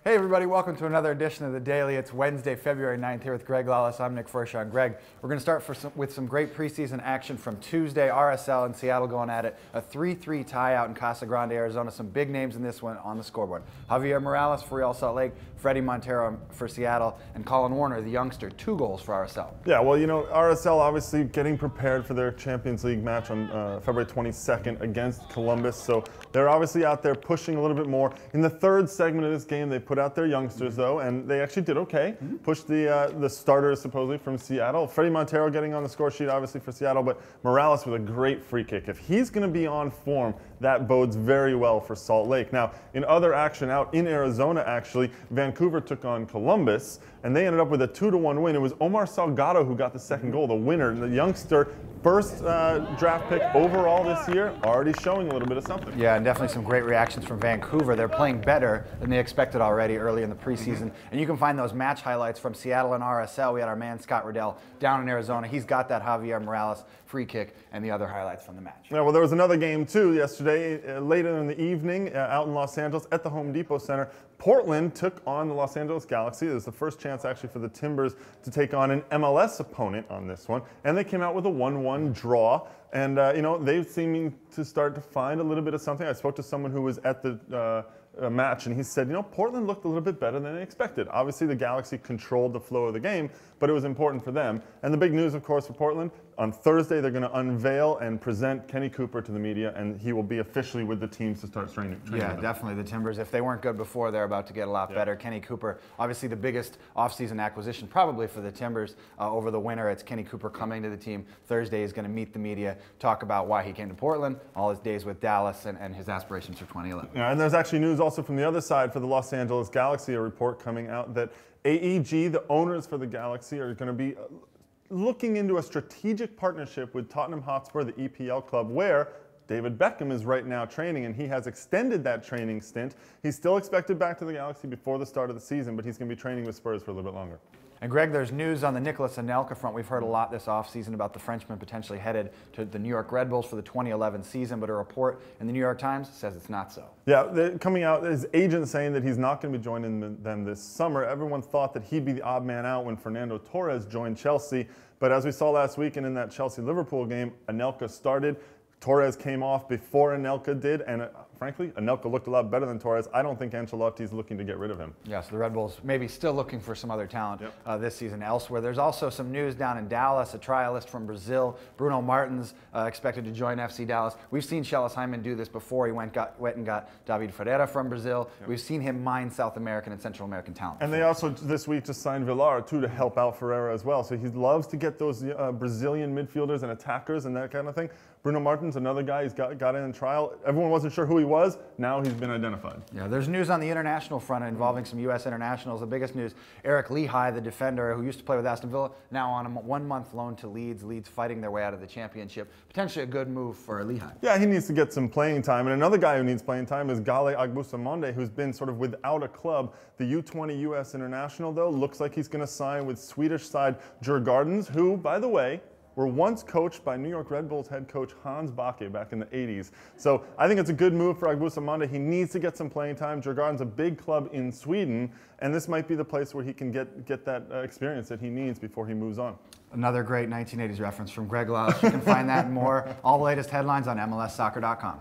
Hey everybody, welcome to another edition of The Daily. It's Wednesday, February 9th here with Greg Lawless. I'm Nick Forshaw. Greg, we're going to start with some great preseason action from Tuesday. RSL and Seattle going at it. A 3-3 tie out in Casa Grande, Arizona. Some big names in this one on the scoreboard. Javier Morales for Real Salt Lake, Freddie Montero for Seattle, and Colin Warner, the youngster, 2 goals for RSL. Yeah, well, you know, RSL obviously getting prepared for their Champions League match on February 22nd against Columbus. So they're obviously out there pushing a little bit more. In the third segment of this game, they put out their youngsters, though, and they actually did okay. Pushed the starters, supposedly, from Seattle. Freddie Montero getting on the score sheet, obviously, for Seattle, but Morales with a great free kick. If he's going to be on form, that bodes very well for Salt Lake. Now, in other action out in Arizona, actually, Vancouver took on Columbus, and they ended up with a 2-1 win. It was Omar Salgado who got the second goal, the winner, the youngster, first draft pick overall this year, already showing a little bit of something. Yeah, and definitely some great reactions from Vancouver. They're playing better than they expected already early in the preseason. And you can find those match highlights from Seattle and RSL. We had our man Scott Riddell down in Arizona. He's got that Javier Morales free kick and the other highlights from the match. Yeah, well, there was another game too yesterday, later in the evening, out in Los Angeles at the Home Depot Center. Portland took on the Los Angeles Galaxy. It was the first chance actually for the Timbers to take on an MLS opponent on this one, and they came out with a 1-1 draw. And you know, they're seeming to start to find a little bit of something. I spoke to someone who was at the match, and he said, you know, Portland looked a little bit better than they expected. Obviously, the Galaxy controlled the flow of the game, but it was important for them. And the big news, of course, for Portland, on Thursday, they're going to unveil and present Kenny Cooper to the media, and he will be officially with the teams to start training. Yeah, definitely. The Timbers, if they weren't good before, they're about to get a lot better. Kenny Cooper, obviously the biggest offseason acquisition probably for the Timbers over the winter. It's Kenny Cooper coming to the team. Thursday is going to meet the media, talk about why he came to Portland, all his days with Dallas, and his aspirations for 2011. Yeah, and there's actually news also from the other side for the Los Angeles Galaxy, a report coming out that AEG, the owners for the Galaxy, are going to be looking into a strategic partnership with Tottenham Hotspur, the EPL club, where David Beckham is right now training, and he has extended that training stint. He's still expected back to the Galaxy before the start of the season, but he's going to be training with Spurs for a little bit longer. And Greg, there's news on the Nicolas Anelka front. We've heard a lot this offseason about the Frenchman potentially headed to the New York Red Bulls for the 2011 season, but a report in the New York Times says it's not so. Yeah, coming out, his agent saying that he's not going to be joining them this summer. Everyone thought that he'd be the odd man out when Fernando Torres joined Chelsea, but as we saw last week and in that Chelsea-Liverpool game, Anelka started. Torres came off before Anelka did, and frankly, Anelka looked a lot better than Torres. I don't think Ancelotti's looking to get rid of him. Yeah, so the Red Bulls maybe still looking for some other talent this season elsewhere. There's also some news down in Dallas, a trialist from Brazil, Bruno Martins, expected to join FC Dallas. We've seen Schellas Hyman do this before. He went and got David Ferreira from Brazil. We've seen him mine South American and Central American talent. And they also this week just signed Villar, too, to help out Ferreira as well. So he loves to get those Brazilian midfielders and attackers and that kind of thing. Bruno Martins, another guy, he's got in trial. Everyone wasn't sure who he was. Now he's been identified. Yeah, there's news on the international front involving some U.S. internationals. The biggest news, Eric Lehigh, the defender who used to play with Aston Villa, now on a 1-month loan to Leeds. Leeds fighting their way out of the championship. Potentially a good move for Lehigh. Yeah, he needs to get some playing time. And another guy who needs playing time is Gale Agbusamonde, who's been sort of without a club. The U20 U.S. international, though, looks like he's going to sign with Swedish side Djurgårdens, who, by the way, were once coached by New York Red Bulls head coach Hans Bakke back in the 80s. So I think it's a good move for Agbusamonde. He needs to get some playing time. Djurgården's a big club in Sweden, and this might be the place where he can get that experience that he needs before he moves on. Another great 1980s reference from Greg Lawless. You can find that and more, all the latest headlines on MLSsoccer.com.